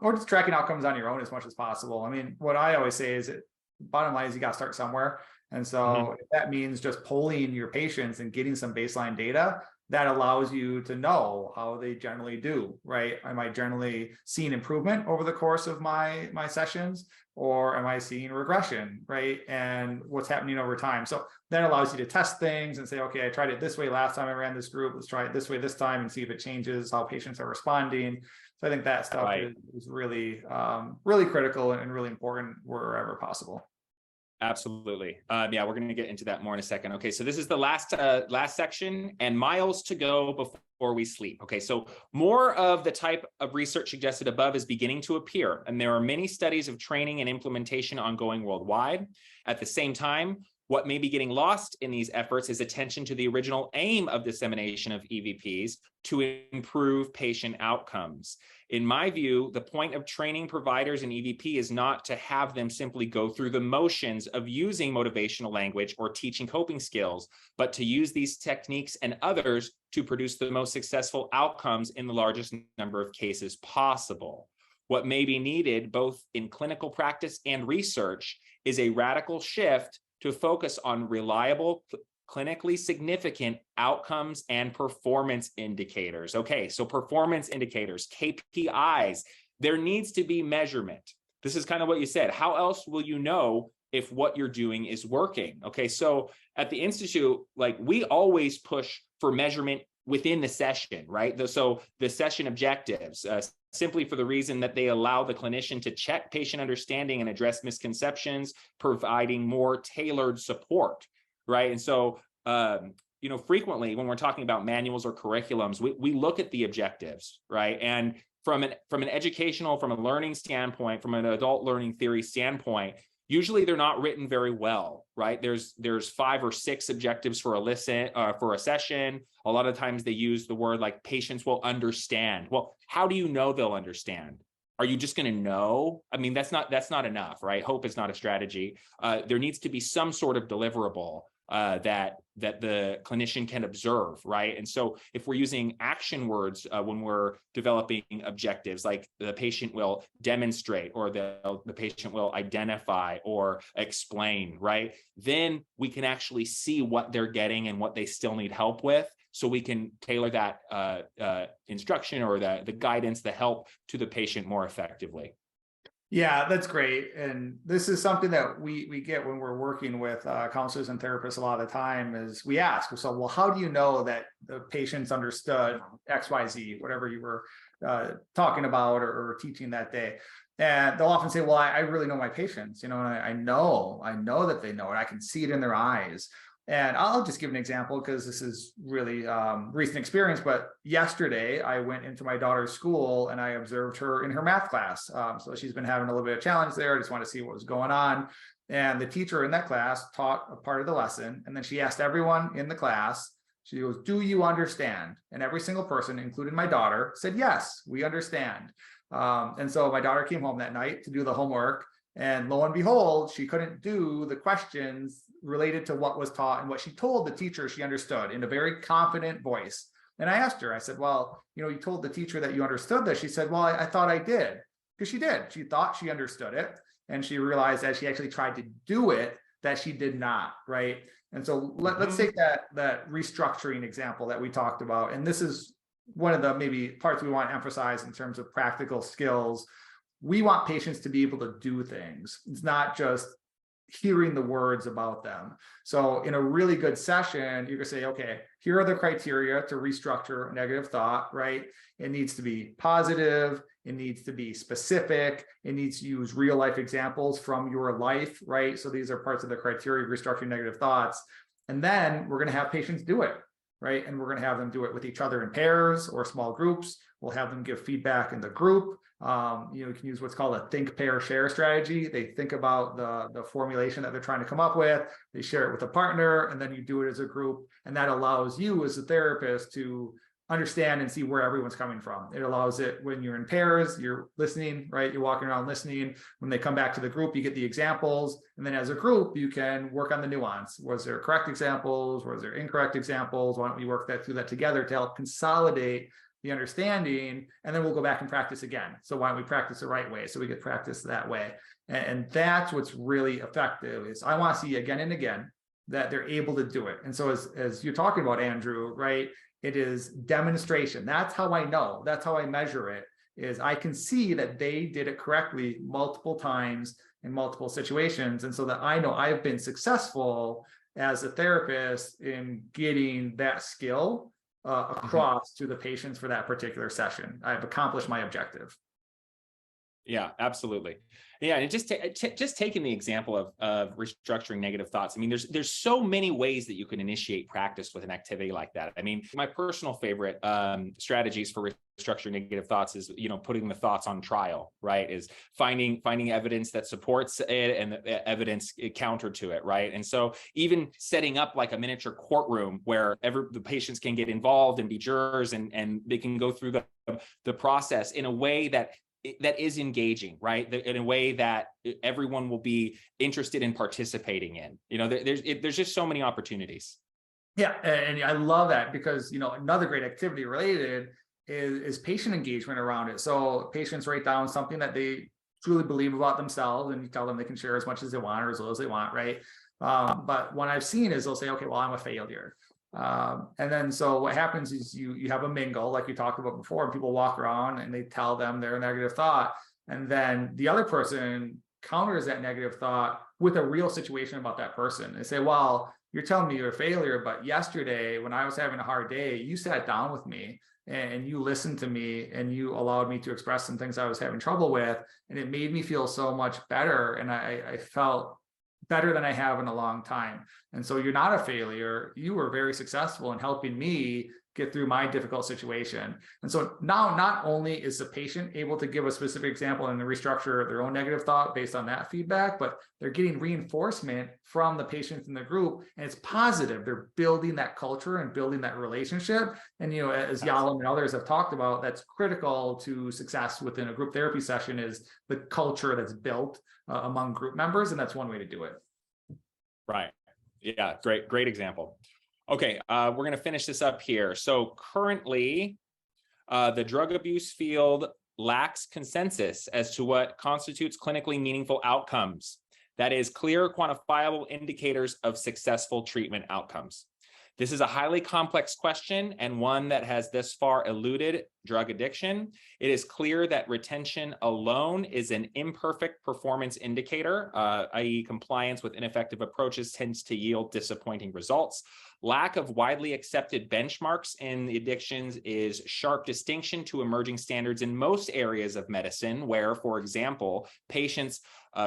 or just tracking outcomes on your own as much as possible. I mean, what I always say is that bottom line is you got to start somewhere. And so if that means just polling your patients and getting some baseline data, that allows you to know how they generally do, right? Am I generally seeing improvement over the course of my sessions, or am I seeing regression, right? And what's happening over time. So that allows you to test things and say, okay, I tried it this way last time I ran this group. Let's try it this way this time and see if it changes how patients are responding. So I think that stuff is really, really critical and really important wherever possible. Absolutely. Yeah, we're going to get into that more in a second. Okay, so this is the last section, and miles to go before we sleep. Okay, so more of the type of research suggested above is beginning to appear, and there are many studies of training and implementation ongoing worldwide. At the same time, What may be getting lost in these efforts is attention to the original aim of dissemination of EBPs to improve patient outcomes. In my view, the point of training providers in EBP is not to have them simply go through the motions of using motivational language or teaching coping skills, but to use these techniques and others to produce the most successful outcomes in the largest number of cases possible. What may be needed, both in clinical practice and research, is a radical shift to focus on reliable, clinically significant outcomes and performance indicators. Okay, so performance indicators, KPIs, there needs to be measurement. This is kind of what you said. How else will you know if what you're doing is working? Okay, so at the Institute, like, we always push for measurement within the session, right? So the session objectives, simply for the reason that they allow the clinician to check patient understanding and address misconceptions, providing more tailored support, right? And so, frequently when we're talking about manuals or curriculums, we look at the objectives, right? And from an educational, from a learning standpoint, from an adult learning theory standpoint, usually they're not written very well, right? There's 5 or 6 objectives for a session. A lot of times they use the word like patients will understand. Well, how do you know they'll understand? Are you just going to know? I mean, that's not enough, right? Hope is not a strategy. There needs to be some sort of deliverable that the clinician can observe, right? And so if we're using action words when we're developing objectives, like the patient will demonstrate, or the patient will identify or explain, right? Then we can actually see what they're getting and what they still need help with, so we can tailor that instruction or the guidance, the help to the patient more effectively. Yeah, that's great. And this is something that we get when we're working with counselors and therapists a lot of the time, is we ask, so, well, how do you know that the patients understood XYZ, whatever you were talking about or teaching that day? And they'll often say, well, I really know my patients, and I know that they know it. I can see it in their eyes. And I'll just give an example, because this is really recent experience. But yesterday I went into my daughter's school and I observed her in her math class. So she's been having a little bit of challenge there. I just want to see what was going on. And the teacher in that class taught a part of the lesson. And then she asked everyone in the class, she goes, do you understand? And every single person, including my daughter, said, yes, we understand. And so my daughter came home that night to do the homework. And lo and behold, she couldn't do the questions related to what was taught and what she told the teacher she understood, in a very confident voice. And I asked her, I said, well, you told the teacher that you understood this. She said, well, I thought I did. Because she did. She thought she understood it. And she realized as she actually tried to do it, that she did not, right? And so let's take that restructuring example that we talked about. And this is one of the maybe parts we want to emphasize in terms of practical skills. We want patients to be able to do things. It's not just hearing the words about them. So in a really good session, you can say, okay, here are the criteria to restructure a negative thought, right? It needs to be positive. It needs to be specific. It needs to use real life examples from your life, right? So these are parts of the criteria of restructuring negative thoughts. And then we're going to have patients do it, right? And we're going to have them do it with each other in pairs or small groups. We'll have them give feedback in the group. You can use what's called a think, pair, share strategy. They think about the formulation that they're trying to come up with. They share it with a partner, and then you do it as a group. And that allows you as a therapist to understand and see where everyone's coming from. It allows it when you're in pairs, you're listening, right? You're walking around listening. When they come back to the group, you get the examples. And then as a group, you can work on the nuance. Was there correct examples? Was there incorrect examples? Why don't we work through that together to help consolidate the understanding, and then we'll go back and practice again. So why don't we practice the right way? So we get practice that way. And that's what's really effective, is I want to see again and again that they're able to do it. And so as you're talking about, Andrew, right, it is demonstration. That's how I know, that's how I measure it, is I can see that they did it correctly multiple times in multiple situations. And so that I know I've been successful as a therapist in getting that skill across to the patients for that particular session. I've accomplished my objective. Yeah, absolutely. Yeah, and just taking the example of restructuring negative thoughts. I mean, there's so many ways that you can initiate practice with an activity like that. I mean, my personal favorite strategies for restructure negative thoughts is, putting the thoughts on trial, right? Is finding evidence that supports it and the evidence counter to it, right? And so even setting up like a miniature courtroom where the patients can get involved and be jurors, and they can go through the process in a way that is engaging, right? In a way that everyone will be interested in participating in. There's just so many opportunities. Yeah, and I love that because, another great activity related is patient engagement around it. So patients write down something that they truly believe about themselves, and you tell them they can share as much as they want or as little as they want, right? But what I've seen is they'll say, okay, well, I'm a failure. And then so what happens is you have a mingle like you talked about before, and people walk around and they tell them their negative thought. And then the other person counters that negative thought with a real situation about that person. They say, well, you're telling me you're a failure, but yesterday when I was having a hard day, you sat down with me and you listened to me and you allowed me to express some things I was having trouble with. And it made me feel so much better. And I felt better than I have in a long time. And so you're not a failure. You were very successful in helping me get through my difficult situation. And so now not only is the patient able to give a specific example and restructure their own negative thought based on that feedback, but they're getting reinforcement from the patients in the group, and it's positive. They're building that culture and building that relationship. And, as Yalom and others have talked about, that's critical to success within a group therapy session is the culture that's built among group members. And that's one way to do it. Right. Yeah. Great example. Okay, we're going to finish this up here. So currently, the drug abuse field lacks consensus as to what constitutes clinically meaningful outcomes. That is, clear, quantifiable indicators of successful treatment outcomes. This is a highly complex question and one that has thus far eluded drug addiction. It is clear that retention alone is an imperfect performance indicator, i.e. compliance with ineffective approaches tends to yield disappointing results. Lack of widely accepted benchmarks in the addictions is sharp distinction to emerging standards in most areas of medicine, where, for example, patients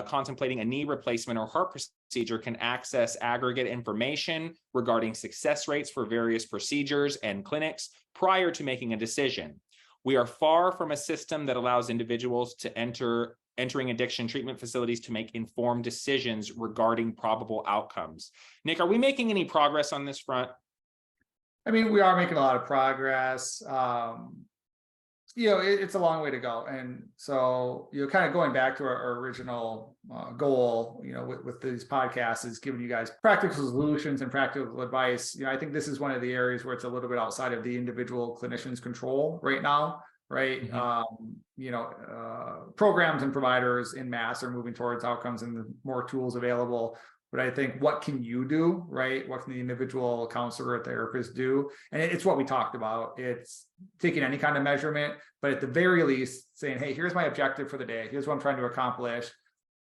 contemplating a knee replacement or heart procedure can access aggregate information regarding success rates for various procedures and clinics prior to making a decision. We are far from a system that allows individuals to entering addiction treatment facilities to make informed decisions regarding probable outcomes. Nick, are we making any progress on this front? I mean, we are making a lot of progress. It's a long way to go. And so, kind of going back to our original goal, with these podcasts is giving you guys practical solutions and practical advice. I think this is one of the areas where it's a little bit outside of the individual clinician's control right now, right? Mm-hmm. Programs and providers in mass are moving towards outcomes and the more tools available. But I think what can you do, right? What can the individual counselor or therapist do? And it's what we talked about. It's taking any kind of measurement, but at the very least saying, hey, here's my objective for the day. Here's what I'm trying to accomplish.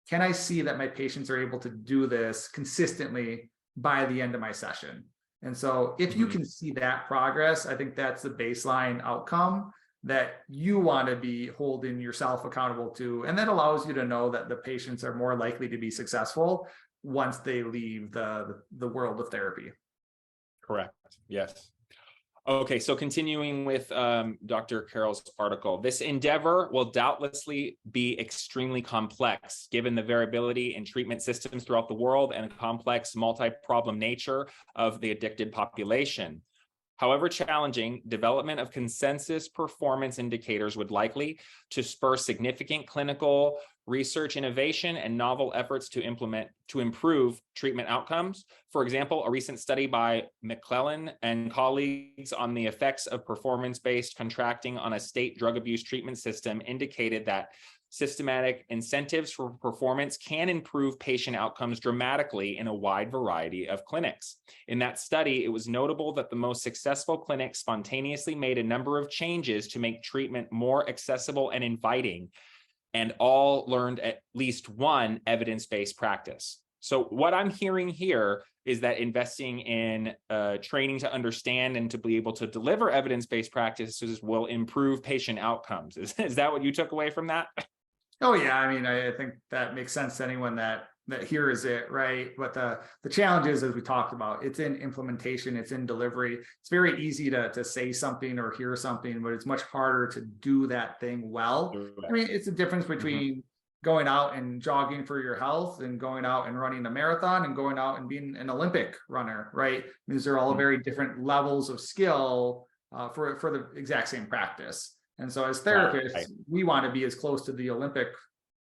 Can I see that my patients are able to do this consistently by the end of my session? And so if you can see that progress, I think that's the baseline outcome that you want to be holding yourself accountable to. And that allows you to know that the patients are more likely to be successful once they leave the world of therapy. Correct. Yes. Okay, so continuing with Dr. Carroll's article, this endeavor will doubtlessly be extremely complex given the variability in treatment systems throughout the world and the complex multi-problem nature of the addicted population. However challenging, development of consensus performance indicators would likely to spur significant clinical research innovation and novel efforts to improve treatment outcomes. For example, a recent study by McClellan and colleagues on the effects of performance-based contracting on a state drug abuse treatment system indicated that systematic incentives for performance can improve patient outcomes dramatically in a wide variety of clinics. In that study, it was notable that the most successful clinics spontaneously made a number of changes to make treatment more accessible and inviting, and all learned at least one evidence-based practice. So what I'm hearing here is that investing in training to understand and to be able to deliver evidence-based practices will improve patient outcomes. Is that what you took away from that? Oh yeah, I mean, I think that makes sense to anyone that that here is it, right? But the challenge is, as we talked about, it's in implementation, it's in delivery. It's very easy to say something or hear something, but it's much harder to do that thing well. I mean, it's a difference between going out and jogging for your health and going out and running a marathon and going out and being an Olympic runner, right? These are all very different levels of skill for the exact same practice. And so as therapists, we want to be as close to the Olympic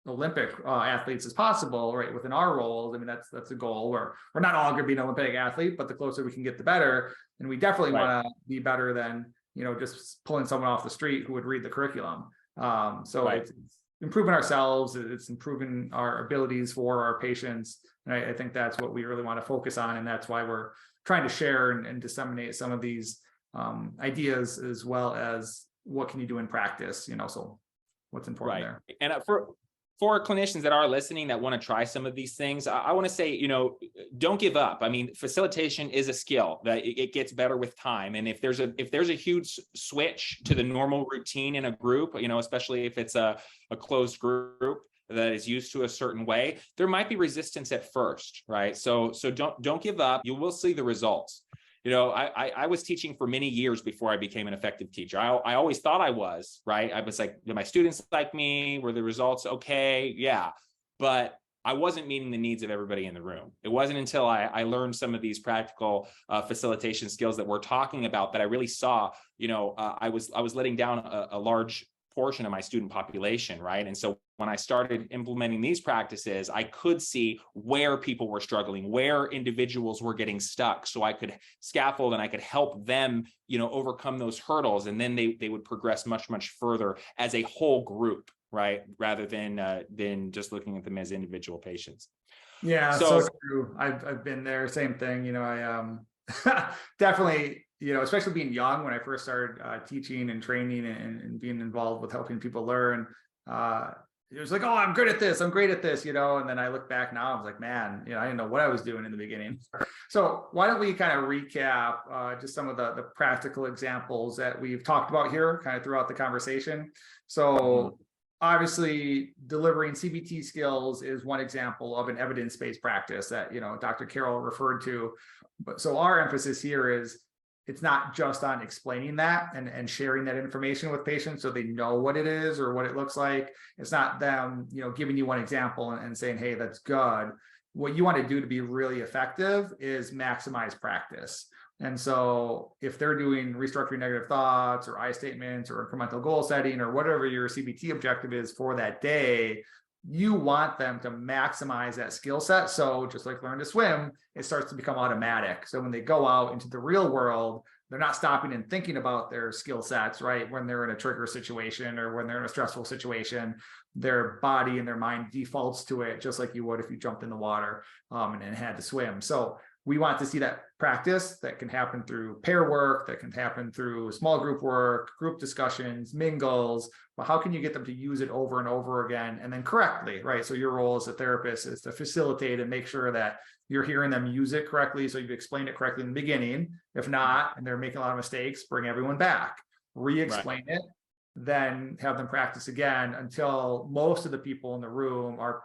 athletes as possible, right? Within our roles, I mean, that's a goal. We're not all going to be an Olympic athlete, but the closer we can get, the better. And we definitely want to be better than, just pulling someone off the street who would read the curriculum. It's improving ourselves, it's improving our abilities for our patients. And I think that's what we really want to focus on. And that's why we're trying to share and disseminate some of these ideas, as well as what can you do in practice, so what's important there. And for clinicians that are listening that want to try some of these things, I want to say, don't give up. I mean, facilitation is a skill that it gets better with time. And if there's a huge switch to the normal routine in a group, especially if it's a closed group that is used to a certain way, there might be resistance at first, right? So don't give up. You will see the results. I was teaching for many years before I became an effective teacher. I always thought I was, right? I was like, do my students like me? Were the results okay? Yeah. But I wasn't meeting the needs of everybody in the room. It wasn't until I learned some of these practical facilitation skills that we're talking about that I really saw, I was letting down a large portion of my student population, right? And so when I started implementing these practices, I could see where people were struggling, where individuals were getting stuck, so I could scaffold and I could help them, overcome those hurdles, and then they would progress much, much further as a whole group, right? Rather than just looking at them as individual patients. Yeah, so true. I've been there, same thing. I definitely, especially being young, when I first started teaching and training and being involved with helping people learn, it was like, oh, I'm good at this, I'm great at this, and then I look back now, I was like, man, I didn't know what I was doing in the beginning. So why don't we kind of recap just some of the practical examples that we've talked about here kind of throughout the conversation. So obviously, delivering CBT skills is one example of an evidence-based practice that, Dr. Carroll referred to. But so our emphasis here is it's not just on explaining that and sharing that information with patients so they know what it is or what it looks like. It's not them, giving you one example and saying, hey, that's good. What you want to do to be really effective is maximize practice. And so if they're doing restructuring negative thoughts or I statements or incremental goal setting or whatever your CBT objective is for that day, you want them to maximize that skill set. So just like learn to swim, it starts to become automatic. So when they go out into the real world, they're not stopping and thinking about their skill sets, right? When they're in a trigger situation or when they're in a stressful situation, their body and their mind defaults to it, just like you would if you jumped in the water and had to swim. So we want to see that practice that can happen through pair work, that can happen through small group work, group discussions, mingles. Well, how can you get them to use it over and over again and then correctly, right? So your role as a therapist is to facilitate and make sure that you're hearing them use it correctly. So you've explained it correctly in the beginning. If not, and they're making a lot of mistakes, bring everyone back, re-explain it, then have them practice again until most of the people in the room are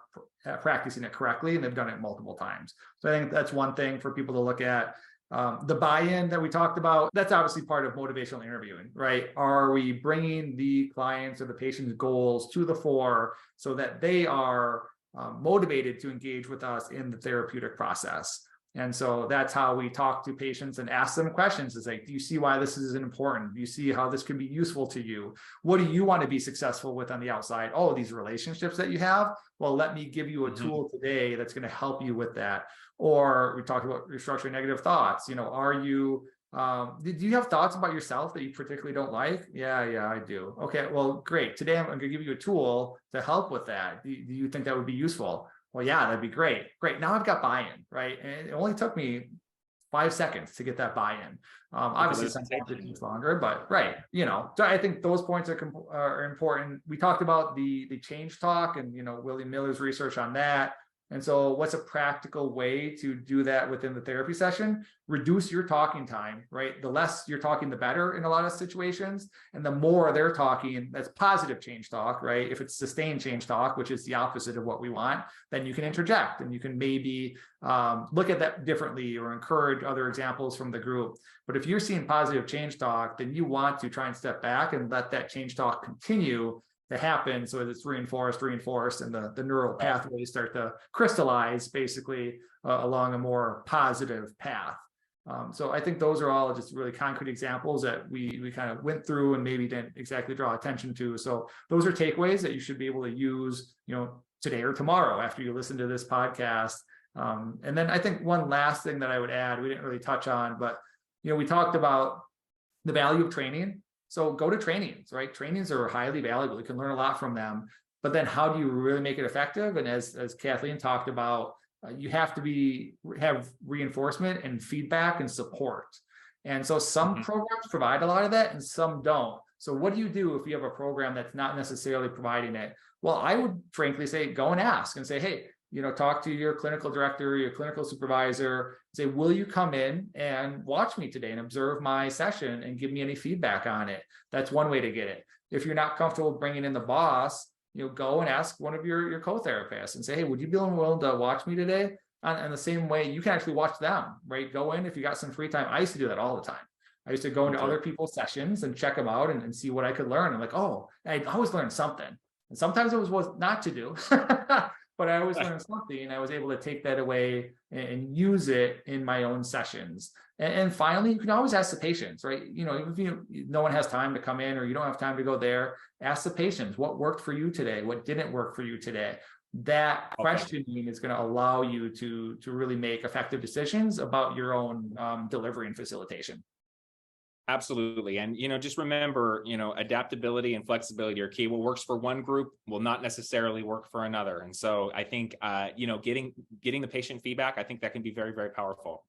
practicing it correctly and they've done it multiple times. So I think that's one thing for people to look at. The buy-in that we talked about, that's obviously part of motivational interviewing, right? Are we bringing the clients or the patient's goals to the fore so that they are motivated to engage with us in the therapeutic process? And so that's how we talk to patients and ask them questions. It's like, do you see why this is important? Do you see how this can be useful to you? What do you want to be successful with on the outside? Oh, these relationships that you have? Well, let me give you a tool today that's going to help you with that. Or we talked about restructuring negative thoughts. Are you, do you have thoughts about yourself that you particularly don't like? Yeah, I do. Okay, well, great. Today I'm going to give you a tool to help with that. Do you think that would be useful? Well, yeah, that'd be great. Great. Now I've got buy-in, right? And it only took me 5 seconds to get that buy-in. Obviously, sometimes it takes longer, but right. So I think those points are important. We talked about the change talk and, William Miller's research on that. And so what's a practical way to do that within the therapy session? Reduce your talking time, right? The less you're talking, the better in a lot of situations. And the more they're talking, that's positive change talk, right? If it's sustained change talk, which is the opposite of what we want, then you can interject and you can maybe look at that differently or encourage other examples from the group. But if you're seeing positive change talk, then you want to try and step back and let that change talk continue to happen, so it's reinforced, and the neural pathways start to crystallize basically along a more positive path. So I think those are all just really concrete examples that we kind of went through and maybe didn't exactly draw attention to. So those are takeaways that you should be able to use, today or tomorrow after you listen to this podcast. And then I think one last thing that I would add, we didn't really touch on, but we talked about the value of training. So go to trainings, right? Trainings are highly valuable. You can learn a lot from them, but then how do you really make it effective? And as Kathleen talked about, you have to have reinforcement and feedback and support. And so some programs provide a lot of that and some don't. So what do you do if you have a program that's not necessarily providing it? Well, I would frankly say, go and ask and say, hey, talk to your clinical director, your clinical supervisor, say, will you come in and watch me today and observe my session and give me any feedback on it? That's one way to get it. If you're not comfortable bringing in the boss, go and ask one of your co-therapists and say, hey, would you be willing to watch me today? And the same way, you can actually watch them, right? Go in if you got some free time. I used to do that all the time. I used to go into other people's sessions and check them out and see what I could learn. I'm like, oh, I always learned something. And sometimes it was not to do. But I always learned something, and I was able to take that away and use it in my own sessions. And finally, you can always ask the patients, right? Even if no one has time to come in or you don't have time to go there, ask the patients, what worked for you today? What didn't work for you today? That questioning is going to allow you to really make effective decisions about your own delivery and facilitation. Absolutely. And, just remember, adaptability and flexibility are key. What works for one group will not necessarily work for another. And so I think, getting the patient feedback, I think that can be very, very powerful.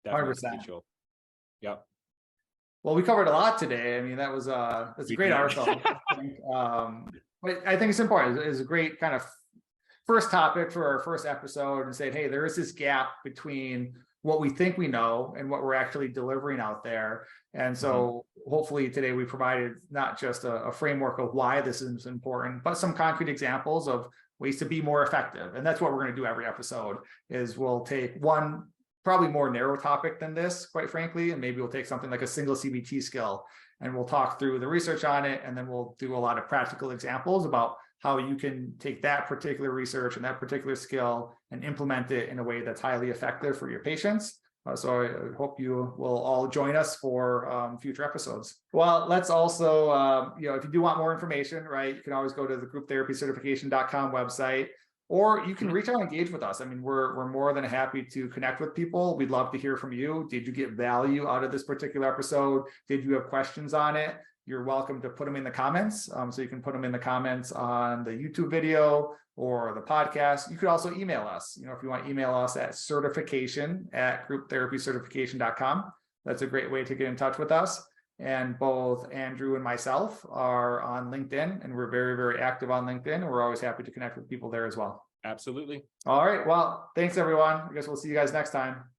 100%. Yep. Well, we covered a lot today. I mean, that's a great article. But I think it's important. It's a great kind of first topic for our first episode and say, hey, there is this gap between what we think we know and what we're actually delivering out there. And so hopefully today we provided not just a framework of why this is important, but some concrete examples of ways to be more effective. And that's what we're going to do every episode is we'll take one probably more narrow topic than this, quite frankly, and maybe we'll take something like a single CBT skill and we'll talk through the research on it. And then we'll do a lot of practical examples about how you can take that particular research and that particular skill and implement it in a way that's highly effective for your patients. So I hope you will all join us for future episodes. Well, let's also, if you do want more information, right, you can always go to the grouptherapycertification.com website, or you can reach out and engage with us. I mean, we're more than happy to connect with people. We'd love to hear from you. Did you get value out of this particular episode? Did you have questions on it? You're welcome to put them in the comments. So you can put them in the comments on the YouTube video or the podcast. You could also email us. If you want to email us at certification@grouptherapycertification.com. That's a great way to get in touch with us. And both Andrew and myself are on LinkedIn, and we're very, very active on LinkedIn. We're always happy to connect with people there as well. Absolutely. All right. Well, thanks, everyone. I guess we'll see you guys next time.